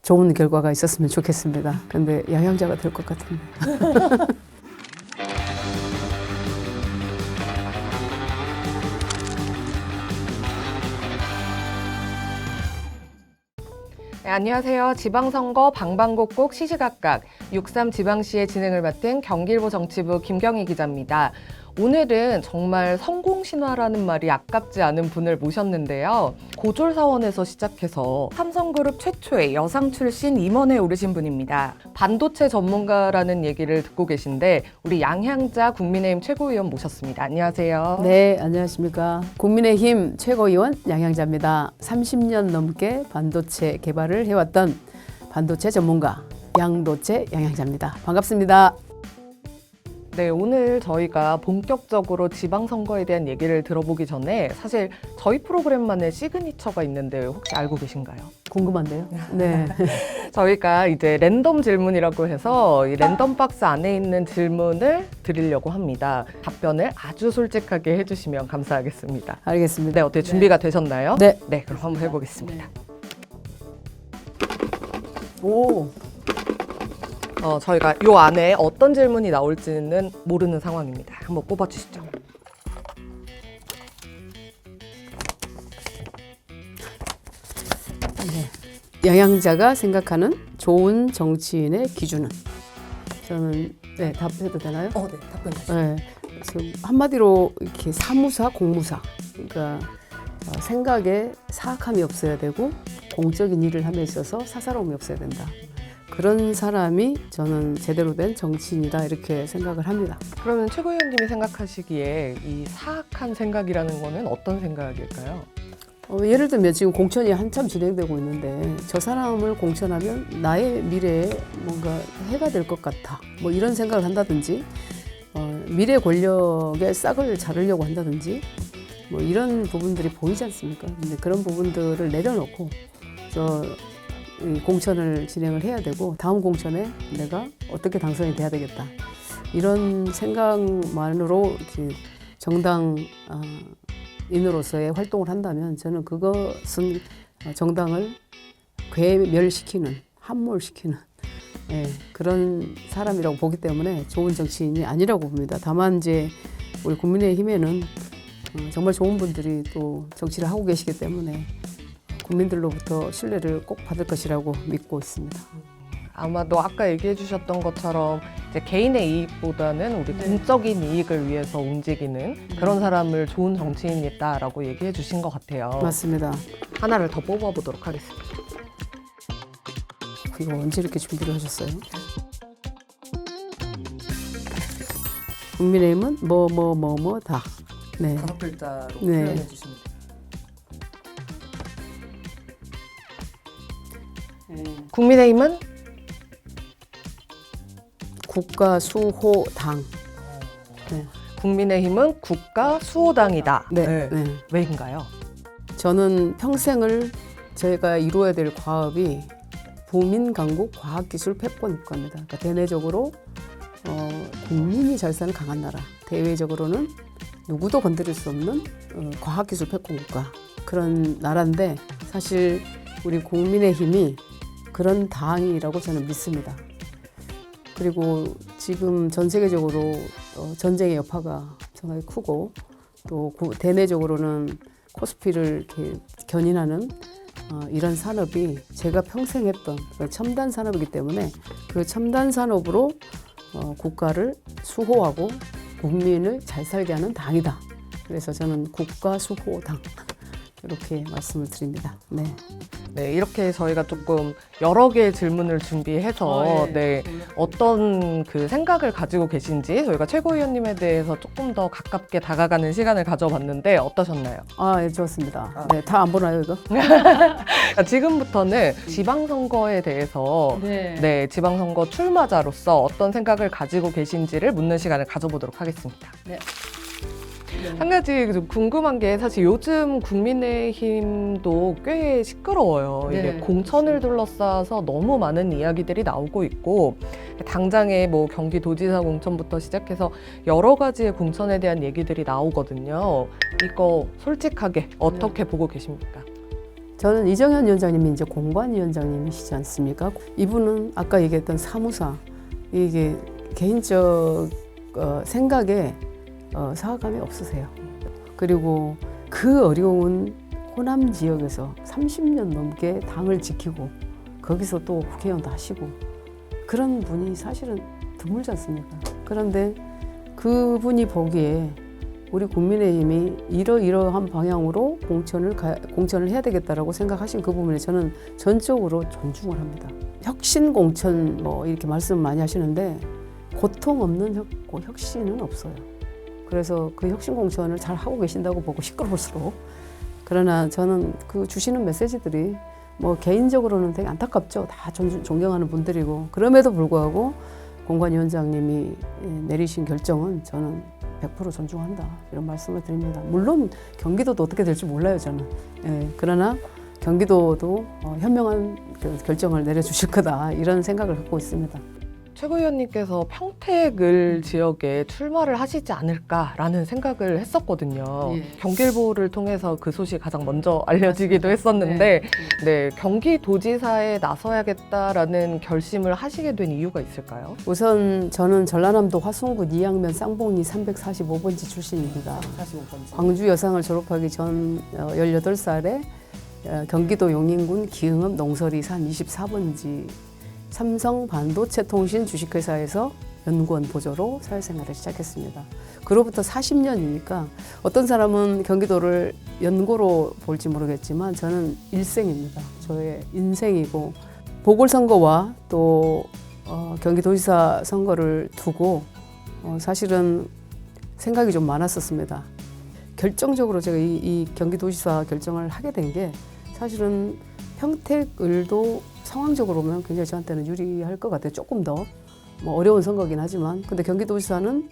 좋은 결과가 있었으면 좋겠습니다. 근데 양향자가 될 것 같은데. 네, 안녕하세요. 지방선거 방방곡곡 시시각각 6.3 지방시의 진행을 맡은 경기일보 정치부 김경희 기자입니다. 오늘은 정말 성공신화라는 말이 아깝지 않은 분을 모셨는데요. 고졸사원에서 시작해서 삼성그룹 최초의 여성 출신 임원에 오르신 분입니다. 반도체 전문가라는 얘기를 듣고 계신데 우리 양향자 국민의힘 최고위원 모셨습니다. 안녕하세요. 네, 안녕하십니까. 국민의힘 최고위원 양향자입니다. 30년 넘게 반도체 개발을 해왔던 반도체 전문가 양도체 양향자입니다. 반갑습니다. 네, 오늘 저희가 본격적으로 지방선거에 대한 얘기를 들어보기 전에 사실 저희 프로그램만의 시그니처가 있는데 혹시 알고 계신가요? 궁금한데요? 네. 저희가 이제 랜덤 질문이라고 해서 이 랜덤 박스 안에 있는 질문을 드리려고 합니다. 답변을 아주 솔직하게 해주시면 감사하겠습니다. 알겠습니다. 네, 어떻게 준비가 되셨나요? 네. 네, 그럼 한번 해보겠습니다. 오, 저희가 요 안에 어떤 질문이 나올지는 모르는 상황입니다. 한번 뽑아주시죠. 양향자가 생각하는 좋은 정치인의 기준은? 저는 네, 답해도 되나요? 네, 답변 주시죠. 네. 그래서 한마디로 이렇게 사무사, 공무사. 그러니까 생각에 사악함이 없어야 되고 공적인 일을 함에 있어서 사사로움이 없어야 된다. 그런 사람이 저는 제대로 된 정치인이다 이렇게 생각을 합니다. 그러면 최고위원님이 생각하시기에 이 사악한 생각이라는 거는 어떤 생각일까요? 예를 들면 지금 공천이 한참 진행되고 있는데 저 사람을 공천하면 나의 미래에 뭔가 해가 될 것 같아. 뭐 이런 생각을 한다든지 미래 권력의 싹을 자르려고 한다든지 뭐 이런 부분들이 보이지 않습니까? 근데 그런 부분들을 내려놓고 이 공천을 진행을 해야 되고 다음 공천에 내가 어떻게 당선이 돼야 되겠다. 이런 생각만으로 이렇게 정당인으로서의 활동을 한다면 저는 그것은 정당을 괴멸시키는, 함몰시키는 그런 사람이라고 보기 때문에 좋은 정치인이 아니라고 봅니다. 다만 이제 우리 국민의힘에는 정말 좋은 분들이 또 정치를 하고 계시기 때문에 국민들로부터 신뢰를 꼭 받을 것이라고 믿고 있습니다. 아마도 아까 얘기해 주셨던 것처럼 이제 개인의 이익보다는 우리 공적인 이익을 위해서 움직이는 그런 사람을 좋은 정치인이다라고 얘기해 주신 것 같아요. 맞습니다. 하나를 더 뽑아보도록 하겠습니다. 이거 언제 이렇게 준비를 하셨어요? 국민의힘은 뭐 다. 네. 5글자로 네. 표현해 주십니다. 국민의힘은 국가수호당. 네. 국민의힘은 국가 수호당이다. 네. 네. 왜인가요? 저는 평생을 저희가 이루어야 될 과업이 부민 강국 과학기술 패권 국가입니다. 그러니까 대내적으로 국민이 잘 사는 강한 나라, 대외적으로는 누구도 건드릴 수 없는 과학기술 패권 국가 그런 나라인데 사실 우리 국민의힘이 그런 당이라고 저는 믿습니다. 그리고 지금 전 세계적으로 전쟁의 여파가 상당히 크고 또 대내적으로는 코스피를 이렇게 견인하는 이런 산업이 제가 평생 했던 첨단 산업이기 때문에 그 첨단 산업으로 국가를 수호하고 국민을 잘 살게 하는 당이다. 그래서 저는 국가 수호당 이렇게 말씀을 드립니다. 네. 네, 이렇게 저희가 조금 여러 개의 질문을 준비해서 어떤 그 생각을 가지고 계신지 저희가 최고위원님에 대해서 조금 더 가깝게 다가가는 시간을 가져봤는데 어떠셨나요? 예, 좋았습니다. 네, 다 안 보나요, 이거? 지금부터는 지방선거에 대해서 지방선거 출마자로서 어떤 생각을 가지고 계신지를 묻는 시간을 가져보도록 하겠습니다. 네. 한 가지 좀 궁금한 게 사실 요즘 국민의힘도 꽤 시끄러워요. 이게 공천을 둘러싸서 너무 많은 이야기들이 나오고 있고 당장에 뭐 경기도지사 공천부터 시작해서 여러 가지의 공천에 대한 얘기들이 나오거든요. 이거 솔직하게 어떻게 보고 계십니까? 저는 이정현 위원장님이 이제 공관위원장님이시지 않습니까? 이분은 아까 얘기했던 사무사, 이게 개인적 생각에 사과감이 없으세요. 그리고 그 어려운 호남 지역에서 30년 넘게 당을 지키고 거기서 또 국회의원도 하시고 그런 분이 사실은 드물지 않습니까? 그런데 그분이 보기에 우리 국민의힘이 이러이러한 방향으로 공천을 해야 되겠다라고 생각하신 그 부분에 저는 전적으로 존중을 합니다. 혁신 공천 뭐 이렇게 말씀 많이 하시는데 고통 없는 혁신은 없어요. 그래서 그 혁신 공천을 잘 하고 계신다고 보고 시끄러울수록. 그러나 저는 그 주시는 메시지들이 뭐 개인적으로는 되게 안타깝죠. 다 존경하는 분들이고 그럼에도 불구하고 공관위원장님이 내리신 결정은 저는 100% 존중한다 이런 말씀을 드립니다. 물론 경기도도 어떻게 될지 몰라요 저는. 그러나 경기도도 현명한 결정을 내려주실 거다 이런 생각을 갖고 있습니다. 최고위원님께서 평택을 지역에 출마를 하시지 않을까라는 생각을 했었거든요. 예. 경길보를 통해서 그 소식이 가장 먼저 알려지기도 했었는데 네, 경기도지사에 나서야겠다라는 결심을 하시게 된 이유가 있을까요? 우선 저는 전라남도 화순군 이양면 쌍봉리 345번지 출신입니다. 45번지. 광주 여상을 졸업하기 전 18살에 경기도 용인군 기흥읍 농설이 산 24번지 삼성 반도체 통신 주식회사에서 연구원 보조로 사회생활을 시작했습니다. 그로부터 40년이니까 어떤 사람은 경기도를 연고로 볼지 모르겠지만 저는 일생입니다. 저의 인생이고 보궐선거와 또 경기도지사 선거를 두고 사실은 생각이 좀 많았었습니다. 결정적으로 제가 이 경기도지사 결정을 하게 된 게 사실은 평택을도 상황적으로 보면 굉장히 저한테는 유리할 것 같아요. 조금 더 뭐 어려운 선거긴 하지만 근데 경기도지사는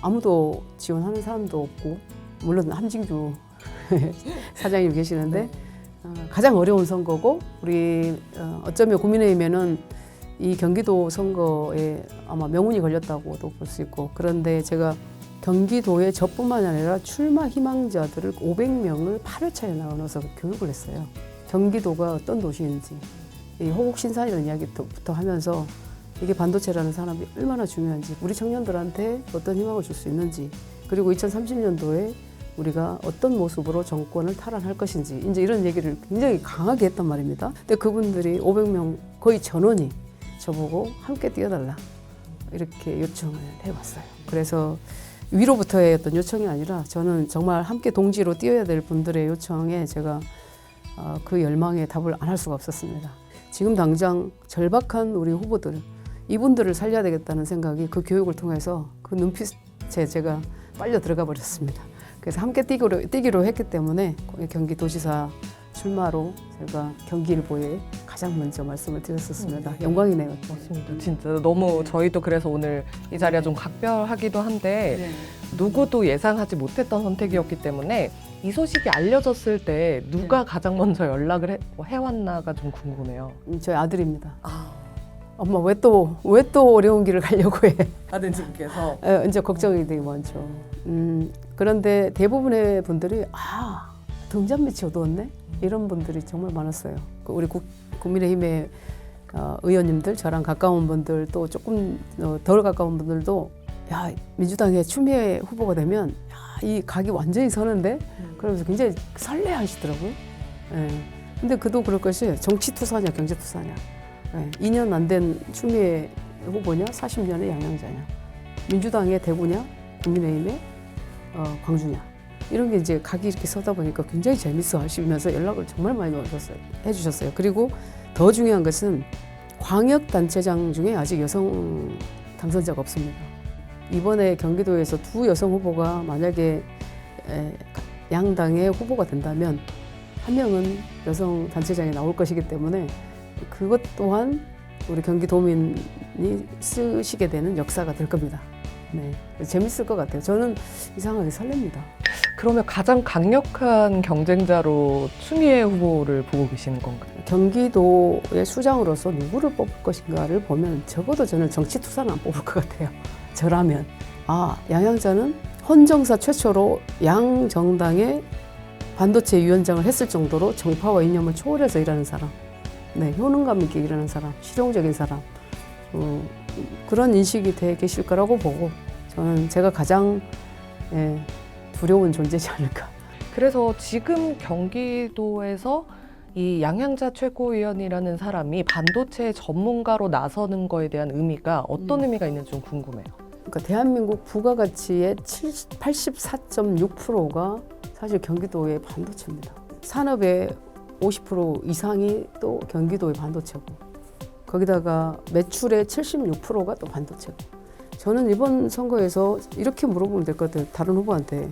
아무도 지원하는 사람도 없고 물론 함진규 사장님 계시는데 가장 어려운 선거고 우리 어쩌면 국민의힘에는 이 경기도 선거에 아마 명운이 걸렸다고도 볼 수 있고 그런데 제가 경기도에 저뿐만 아니라 출마 희망자들을 500명을 8회차에 나눠서 교육을 했어요. 경기도가 어떤 도시인지 이 호국신산이라는 이야기부터 하면서 이게 반도체라는 산업이 얼마나 중요한지 우리 청년들한테 어떤 희망을 줄 수 있는지 그리고 2030년도에 우리가 어떤 모습으로 정권을 탈환할 것인지 이제 이런 얘기를 굉장히 강하게 했단 말입니다. 근데 그분들이 500명 거의 전원이 저보고 함께 뛰어달라 이렇게 요청을 해왔어요. 그래서 위로부터의 어떤 요청이 아니라 저는 정말 함께 동지로 뛰어야 될 분들의 요청에 제가 그 열망에 답을 안 할 수가 없었습니다. 지금 당장 절박한 우리 후보들 이분들을 살려야 되겠다는 생각이 그 교육을 통해서 그 눈빛에 제가 빨려 들어가 버렸습니다. 그래서 함께 뛰기로 했기 때문에 경기도지사 출마로 제가 경기일보에 가장 먼저 말씀을 드렸었습니다. 영광이네요. 맞습니다. 진짜 너무 저희도 그래서 오늘 이 자리가 좀 각별하기도 한데 누구도 예상하지 못했던 선택이었기 때문에 이 소식이 알려졌을 때 누가 가장 먼저 연락을 해왔나가 좀 궁금해요. 저희 아들입니다. 엄마 왜 또 어려운 길을 가려고 해? 아드님께서 이제 걱정이 되게 많죠. 그런데 대부분의 분들이 등잔빛이 어두웠네? 이런 분들이 정말 많았어요. 우리 국민의힘의 의원님들, 저랑 가까운 분들 또 조금 덜 가까운 분들도 야 민주당의 추미애 후보가 되면 이 각이 완전히 서는데 그러면서 굉장히 설레하시더라고요. 근데 그도 그럴 것이 정치투사냐 경제투사냐 2년 안 된 추미애 후보냐 40년의 양양자냐 민주당의 대구냐 국민의힘의 광주냐 이런 게 이제 각이 이렇게 서다 보니까 굉장히 재밌어 하시면서 연락을 정말 많이 해주셨어요. 그리고 더 중요한 것은 광역단체장 중에 아직 여성 당선자가 없습니다. 이번에 경기도에서 두 여성 후보가 만약에 양당의 후보가 된다면 한 명은 여성 단체장이 나올 것이기 때문에 그것 또한 우리 경기도민이 쓰시게 되는 역사가 될 겁니다. 네, 재밌을 것 같아요. 저는 이상하게 설렙니다. 그러면 가장 강력한 경쟁자로 추미애 후보를 보고 계시는 건가요? 경기도의 수장으로서 누구를 뽑을 것인가를 보면 적어도 저는 정치투사는 안 뽑을 것 같아요. 저라면 양양자는 헌정사 최초로 양 정당의 반도체 위원장을 했을 정도로 정파와 이념을 초월해서 일하는 사람, 네, 효능감 있게 일하는 사람, 실용적인 사람, 그런 인식이 돼 계실 거라고 보고 저는 제가 가장 두려운 존재지 않을까. 그래서 지금 경기도에서 이 양향자 최고위원이라는 사람이 반도체 전문가로 나서는 거에 대한 의미가 어떤 의미가 있는지 좀 궁금해요. 그러니까 대한민국 부가가치의 84.6%가 사실 경기도의 반도체입니다. 산업의 50% 이상이 또 경기도의 반도체고 거기다가 매출의 76%가 또 반도체고 저는 이번 선거에서 이렇게 물어보면 될 것 같아요. 다른 후보한테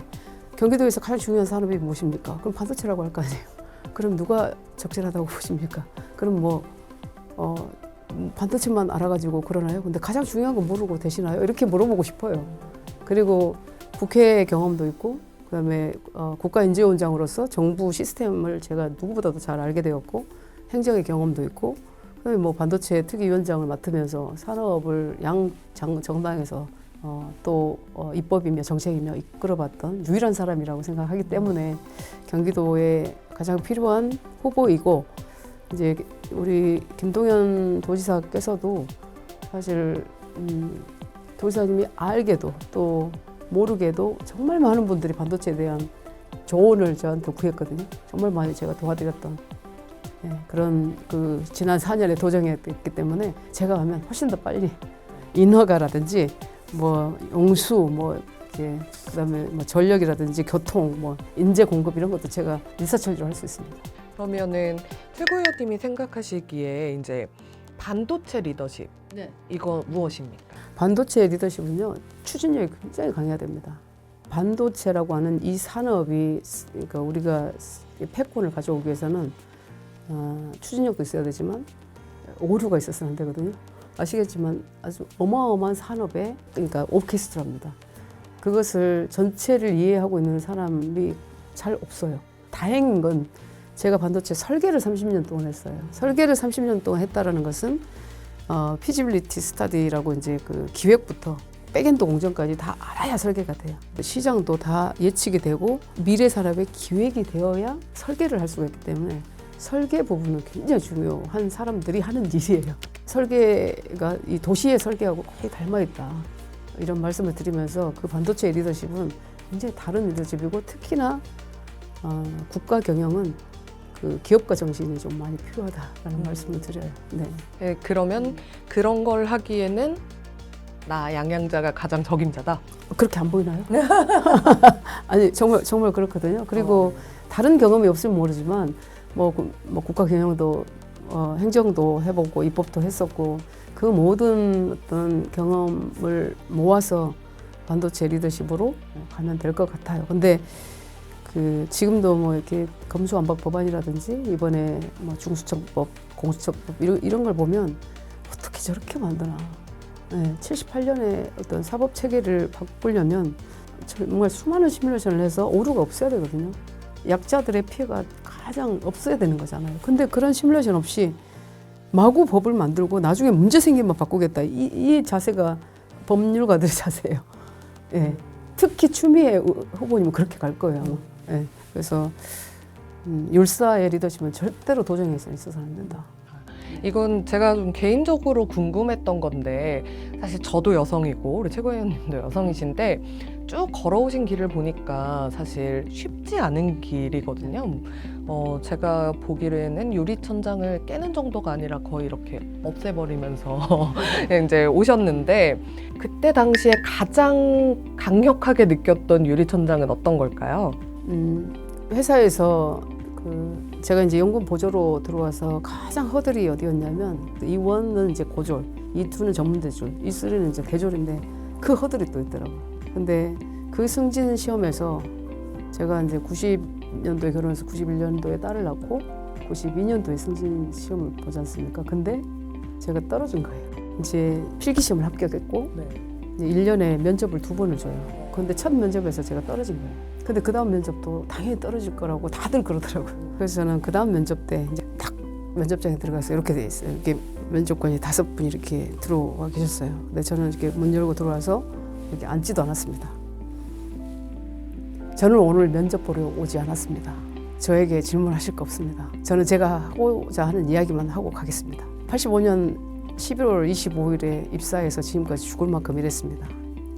경기도에서 가장 중요한 산업이 무엇입니까? 그럼 반도체라고 할 거 아니에요. 그럼 누가 적절하다고 보십니까? 그럼 반도체만 알아가지고 그러나요? 근데 가장 중요한 건 모르고 되시나요? 이렇게 물어보고 싶어요. 그리고 국회 경험도 있고 그다음에 국가인재위원장으로서 정부 시스템을 제가 누구보다도 잘 알게 되었고 행정의 경험도 있고 그다음에 반도체 특위위원장을 맡으면서 산업을 양 정당에서 또 입법이며 정책이며 이끌어봤던 유일한 사람이라고 생각하기 때문에 경기도에 가장 필요한 후보이고 이제 우리 김동연 도지사께서도 사실 도지사님이 알게도 또 모르게도 정말 많은 분들이 반도체에 대한 조언을 저한테 구했거든요. 정말 많이 제가 도와드렸던 그런 그 지난 4년의 도정이었기 때문에 제가 하면 훨씬 더 빨리 인허가라든지 용수 그다음에 전력이라든지 교통 인재 공급 이런 것도 제가 일사천리로 할 수 있습니다. 그러면은 최고위원님이 생각하시기에 이제 반도체 리더십 이거 무엇입니까? 반도체 리더십은요 추진력이 굉장히 강해야 됩니다. 반도체라고 하는 이 산업이 그러니까 우리가 패권을 가져오기 위해서는 추진력도 있어야 되지만 오류가 있어서는 안 되거든요. 아시겠지만 아주 어마어마한 산업의 그러니까 오케스트라입니다. 그것을 전체를 이해하고 있는 사람이 잘 없어요. 다행인 건 제가 반도체 설계를 30년 동안 했어요. 설계를 30년 동안 했다라는 것은 피지빌리티 스타디라고 이제 그 기획부터 백엔드 공정까지 다 알아야 설계가 돼요. 시장도 다 예측이 되고 미래 산업의 기획이 되어야 설계를 할 수가 있기 때문에 설계 부분은 굉장히 중요한 사람들이 하는 일이에요. 설계가 이 도시의 설계하고 거의 닮아 있다. 이런 말씀을 드리면서 그 반도체 리더십은 굉장히 다른 리더십이고 특히나 국가 경영은 그 기업가 정신이 좀 많이 필요하다라는 말씀을 드려요. 네, 그러면 그런 걸 하기에는 나 양양자가 가장 적임자다. 그렇게 안 보이나요? 아니 정말 그렇거든요. 그리고 다른 경험이 없으면 모르지만 국가 경영도 행정도 해보고 입법도 했었고 그 모든 어떤 경험을 모아서 반도체 리더십으로 가면 될 것 같아요. 근데 지금도 이렇게 검수완박 법안이라든지 이번에 중수청법, 공수처법 이런 걸 보면 어떻게 저렇게 만드나. 78년에 어떤 사법 체계를 바꾸려면 정말 수많은 시뮬레이션을 해서 오류가 없어야 되거든요. 약자들의 피해가 가장 없어야 되는 거잖아요. 근데 그런 시뮬레이션 없이 마구 법을 만들고 나중에 문제 생기면 바꾸겠다. 이 자세가 법률가들의 자세예요. 특히 추미애 후보님은 그렇게 갈 거예요. 그래서 율사의 리더십은 절대로 도정에서 있어서는 안 된다. 이건 제가 좀 개인적으로 궁금했던 건데 사실 저도 여성이고 우리 최고위원님도 여성이신데 쭉 걸어오신 길을 보니까 사실 쉽지 않은 길이거든요. 제가 보기에는 유리천장을 깨는 정도가 아니라 거의 이렇게 없애버리면서 이제 오셨는데 그때 당시에 가장 강력하게 느꼈던 유리천장은 어떤 걸까요? 회사에서 제가 이제 연금 보조로 들어와서 가장 허들이 어디였냐면 이 1은 이제 고졸, 이 2는 전문대졸, 이 3는 이제 대졸인데 그 허들이 또 있더라고요. 근데 그 승진 시험에서 제가 이제 90년도에 결혼해서 91년도에 딸을 낳고 92년도에 승진 시험을 보지 않습니까? 근데 제가 떨어진 거예요. 이제 필기 시험을 합격했고 이제 1년에 면접을 2번을 줘요. 근데 첫 면접에서 제가 떨어진 거예요. 근데 그 다음 면접도 당연히 떨어질 거라고 다들 그러더라고요. 그래서 저는 그 다음 면접 때 이제 딱 면접장에 들어가서 이렇게 돼 있어요. 이렇게 면접관이 5분이 이렇게 들어와 계셨어요. 근데 저는 이렇게 문 열고 들어와서 이렇게 앉지도 않았습니다. 저는 오늘 면접 보러 오지 않았습니다. 저에게 질문하실 거 없습니다. 저는 제가 하고자 하는 이야기만 하고 가겠습니다. 85년 11월 25일에 입사해서 지금까지 죽을 만큼 일했습니다.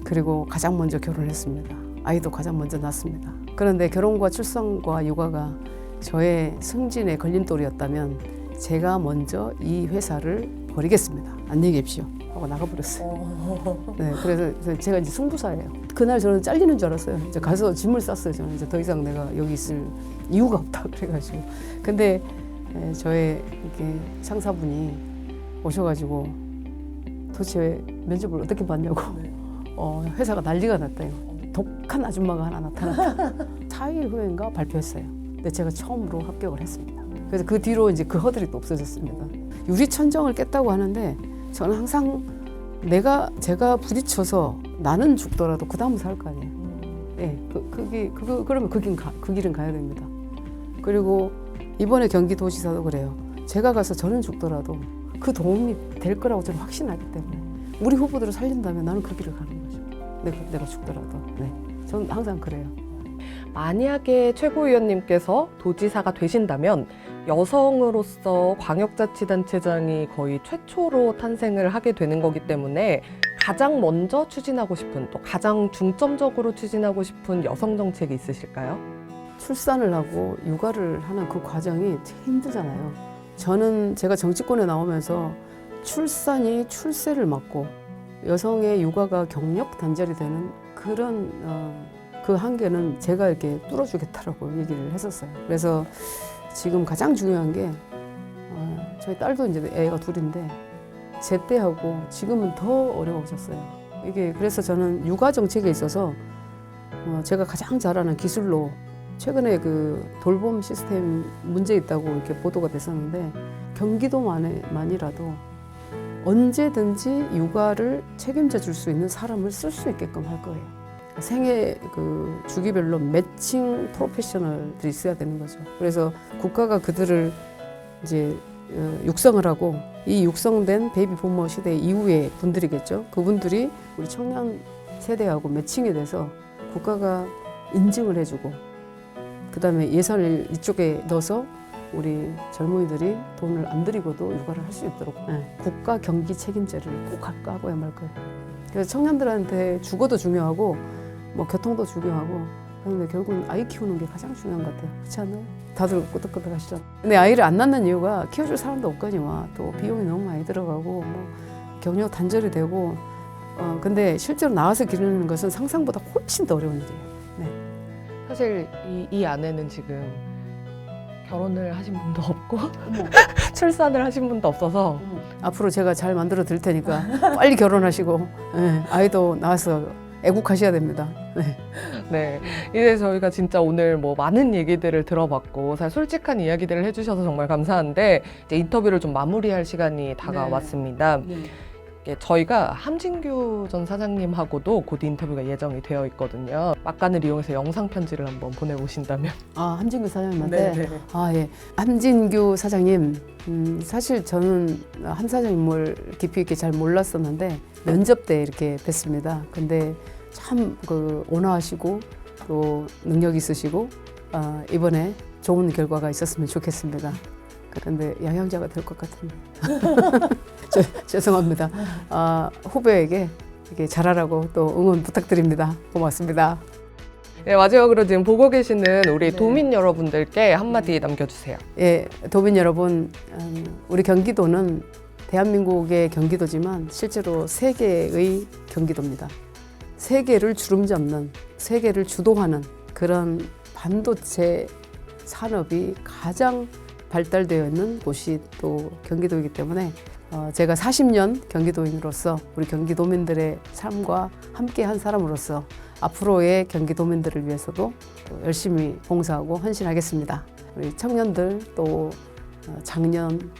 그리고 가장 먼저 결혼했습니다. 아이도 가장 먼저 낳았습니다. 그런데 결혼과 출산과 육아가 저의 승진의 걸림돌이었다면 제가 먼저 이 회사를 버리겠습니다. 안녕히 계십시오 하고 나가버렸어요. 네, 그래서 제가 이제 승부사예요. 그날 저는 잘리는 줄 알았어요. 이제 가서 짐을 쌌어요. 저는 이제 더 이상 내가 여기 있을 이유가 없다 그래가지고. 근데 저의 이렇게 상사분이 오셔가지고 도대체 면접을 어떻게 봤냐고. 회사가 난리가 났대요. 독한 아줌마가 하나 나타났다. 4일 후인가 발표했어요. 근데 제가 처음으로 합격을 했습니다. 그래서 그 뒤로 이제 그 허들이 또 없어졌습니다. 유리천정을 깼다고 하는데 저는 항상 제가 부딪혀서 나는 죽더라도 그 다음은 살 거 아니에요. 네, 그러면 그 길은 가야 됩니다. 그리고 이번에 경기도지사도 그래요. 제가 가서 저는 죽더라도 그 도움이 될 거라고 저는 확신하기 때문에 우리 후보들을 살린다면 나는 그 길을 가는 거죠. 내가 죽더라도. 네, 저는 항상 그래요. 만약에 최고위원님께서 도지사가 되신다면 여성으로서 광역자치단체장이 거의 최초로 탄생을 하게 되는 거기 때문에 가장 먼저 추진하고 싶은 또 가장 중점적으로 추진하고 싶은 여성 정책이 있으실까요? 출산을 하고 육아를 하는 그 과정이 되게 힘들잖아요. 제가 정치권에 나오면서 출산이 출세를 막고 여성의 육아가 경력 단절이 되는 그런 그 한계는 제가 이렇게 뚫어주겠다라고 얘기를 했었어요. 그래서 지금 가장 중요한 게 저희 딸도 이제 애가 둘인데 제때하고 지금은 더 어려워졌어요. 그래서 저는 육아 정책에 있어서 제가 가장 잘 아는 기술로 최근에 그 돌봄 시스템 문제 있다고 이렇게 보도가 됐었는데 경기도만이라도 언제든지 육아를 책임져 줄 수 있는 사람을 쓸 수 있게끔 할 거예요. 생애 그 주기별로 매칭 프로페셔널들이 있어야 되는 거죠. 그래서 국가가 그들을 이제 육성을 하고 이 육성된 베이비 부모 시대 이후의 분들이겠죠. 그분들이 우리 청년 세대하고 매칭이 돼서 국가가 인증을 해주고 그다음에 예산을 이쪽에 넣어서 우리 젊은이들이 돈을 안 들이고도 육아를 할 수 있도록 국가 경기 책임제를 꼭 할까 하고야 말 거예요. 그래서 청년들한테 주거도 중요하고 뭐 교통도 중요하고 그런데 결국은 아이 키우는 게 가장 중요한 것 같아요. 그렇지 않나요? 다들 끄덕끄덕 하시죠. 근데 아이를 안 낳는 이유가 키워줄 사람도 없거니와 또 비용이 너무 많이 들어가고 뭐 경력 단절이 되고 근데 실제로 나와서 기르는 것은 상상보다 훨씬 더 어려운 일이에요. 네. 사실 이 안에는 지금 결혼을 하신 분도 없고 출산을 하신 분도 없어서 앞으로 제가 잘 만들어 드릴 테니까 빨리 결혼하시고 아이도 낳아서 애국하셔야 됩니다. 네. 네, 이제 저희가 진짜 오늘 뭐 많은 얘기들을 들어봤고 사실 솔직한 이야기들을 해주셔서 정말 감사한데 이제 인터뷰를 좀 마무리할 시간이 다가왔습니다. 네. 저희가 함진규 전 사장님하고도 곧 인터뷰가 예정이 되어 있거든요. 막간을 이용해서 영상 편지를 한번 보내보신다면. 함진규 사장님한테. 네. 예. 함진규 사장님, 사실 저는 함 사장님을 깊이 있게 잘 몰랐었는데 면접 때 이렇게 뵀습니다. 근데 참 온화하시고 또 능력 있으시고 이번에 좋은 결과가 있었으면 좋겠습니다. 그런데 양양자가 될 것 같은데. 죄송합니다. 후배에게 이렇게 잘하라고 또 응원 부탁드립니다. 고맙습니다. 네, 마지막으로 지금 보고 계시는 우리 도민 여러분들께 한마디 남겨주세요. 예, 도민 여러분, 우리 경기도는 대한민국의 경기도지만 실제로 세계의 경기도입니다. 세계를 주름잡는, 세계를 주도하는 그런 반도체 산업이 가장 발달되어 있는 곳이 또 경기도이기 때문에 제가 40년 경기도인으로서 우리 경기도민들의 삶과 함께한 사람으로서 앞으로의 경기도민들을 위해서도 열심히 봉사하고 헌신하겠습니다. 우리 청년들 또 장년,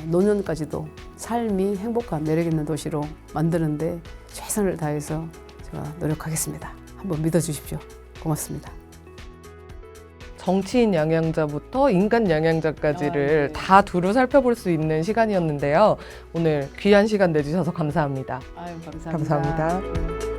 노년까지도 삶이 행복한 매력있는 도시로 만드는데 최선을 다해서 제가 노력하겠습니다. 한번 믿어주십시오. 고맙습니다. 정치인 영양자부터 인간 영양자까지를 다 두루 살펴볼 수 있는 시간이었는데요. 오늘 귀한 시간 내주셔서 감사합니다. 감사합니다. 감사합니다.